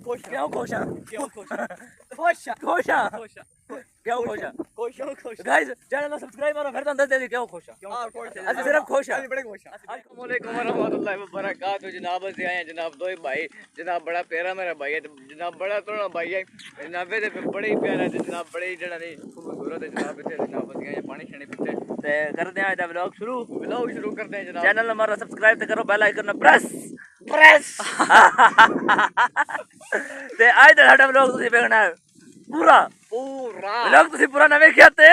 क्यों खुश हैं? क्यों खुश खुश हैं? खुश क्यों खुश हैं? खुश खुश गाइस चैनल को सब्सक्राइब करो फिर तो दस दे दी क्यों खुश हैं? अच्छा सिर्फ खुश हैं। बड़े खुश अस्सलाम वालेकुम वरहमतुल्लाहि वबरकातुहू। जनाब से आए हैं जनाब दो ही भाई। जनाब बड़ा प्यारा मेरा भाई है जनाब बड़ा तोड़ा भाई है जनाब दे बड़े ही प्यारा है जनाब बड़े ही जड़ा नहीं खूबसूरत है जनाब इत्थे जनाब से आए हैं पानी छानी पीते ते करते हैं आज दा व्लॉग शुरू करते हैं जनाब। चैनल हमारा सब्सक्राइब तो करो बेल आइकन प्रेस ते आज दा साडा व्लॉग तुसी देखना है पूरा व्लॉग तुसी पूरा ना वेखिया ते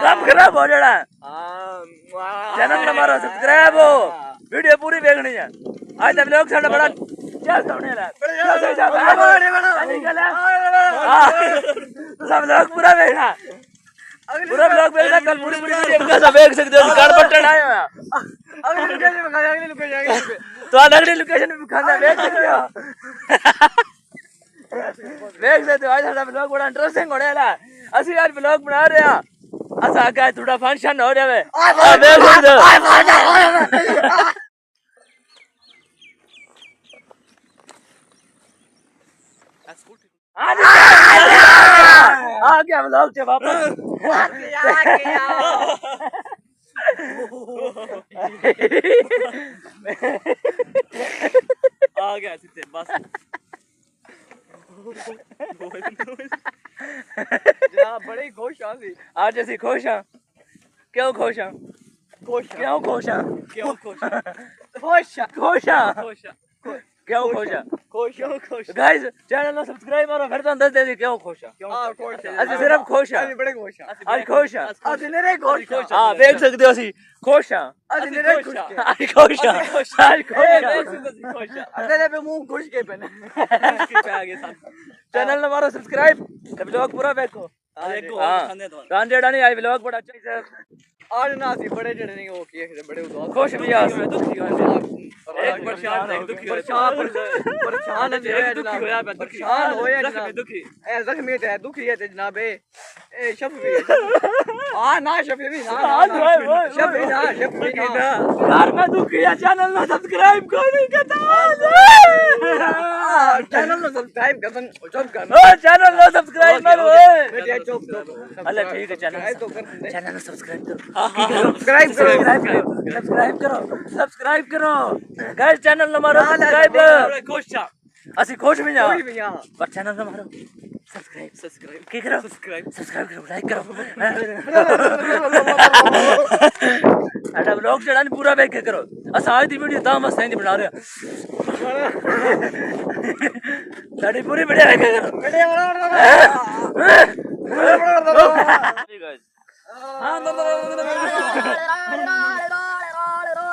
काम खराब हो जाना चैनल हमारा सब्सक्राइब हो वीडियो पूरी देखनी है आज दा व्लॉग साडा बड़ा चल होने वाला सब लोग पूरा देखना पूरा व्लॉग देखना कल पूरी वीडियो कैसा देख सकते हो कार्ड बटन आया है अगली लोकेशन तो अगली लोकेशन भी खाना देख सकते हो देख सकते हो आज साडा व्लॉग बड़ा इंटरेस्टिंग होने वाला है असली आज व्लॉग बना रहे हैं असा का थोड़ा फंक्शन हो रहा है देख सकते हो आ गया व्लॉग से वापस आ गया सीधे बस जनाब बड़े खुश हाँ सी आज ਅਸੀਂ खुश हाँ क्यों खुश हाँ खुश क्यों खुश हाँ क्यों खुश खुश हाँ खुश क्यों खुश हाँ खुश खुश गाइस चैनल को सब्सक्राइब करो फिर तो दस दे दी क्यों खुश हाँ खुश ਅਸੀਂ सिर्फ खुश हाँ बड़े खुश आज खुश हाँ ਅਸੀਂ ਨਰੇ ਖੁਸ਼ हाँ देख सकते हो ਅਸੀਂ खुश हाँ ਅਸੀਂ ਨਰੇ ਖੁਸ਼ आज खुश हाँ आज खुश हाँ ਮੇਰੇ पे मुंह खुश के पहने पे आगे साथ चैनल हमारा सब्सक्राइब व्लॉग पूरा देखो देखो हाँ रांझेड़ा नहीं आई व्लॉग बड़ा अच्छा है आज ना सी बड़े जड़े नहीं वो किए बड़े उदास खुश भी आ दुखी एक परेशान है दुखी परेशान है दुखी होया पे परेशान होया जनाब दुखी ए जख्मी है दुखी है जनाब ए शफी हां ना शफी भी ना शफी ना यार मैं दुखी है चैनल को सब्सक्राइब करो चैनल को सब्सक्राइब कर सब कर ओ चैनल को सब्सक्राइब करो बेटे चुप अल्लाह ठीक है चैनल तो कर चैनल को सब्सक्राइब करो सब्सक्राइब करो सब्सक्राइब करो गाइस चैनल हमारा सब्सक्राइब खुश था ਅਸੀਂ ਖੁਸ਼ ਵੀ ਹਾਂ कोई भी यहां पर चैनल हमारा सब्सक्राइब की करो सब्सक्राइब करो लाइक करो साडा व्लॉग जेड़ा नहीं पूरा देख के करो असां आज दी वीडियो तां मस्त नहीं बना रहे साडी पूरी वीडियो देख के करो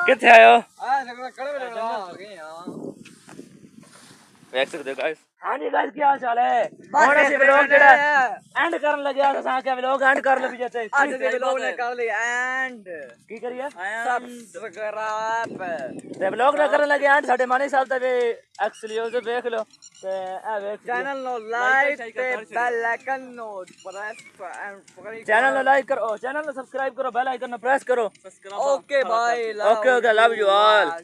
किथे आयो देख सकते हो गाइस हां जी गाइस क्या हाल चाल है ਹੁਣ ਅਸੀਂ ਵਲੌਗ ਜਿਹੜਾ ਐਂਡ ਕਰਨ ਲੱਗਿਆ ਤਾਂ ਕਿ ਵਲੌਗ ਐਂਡ ਕਰ ਲਵੀ ਜੱਤੇ आज के लोग ने कर लिया एंड ਕੀ ਕਰੀਏ सब्सक्राइब ਤੇ ਵਲੌਗ ਨਾ ਕਰਨ ਲੱਗੇ ਐਂਡ ਸਾਡੇ ਮਾਨੀ ਸਾਹਿਬ ਦਾ ਵੀ ਐਕਸਕਲੂਸਿਵ ਦੇਖ ਲਓ ਤੇ ਇਹ ਵੇਖ चैनल नो लाइक ते बेल आइकन नो प्रेस एंड चैनल को लाइक करो चैनल को सब्सक्राइब करो बेल आइकन प्रेस करो okay bye okay okay love you all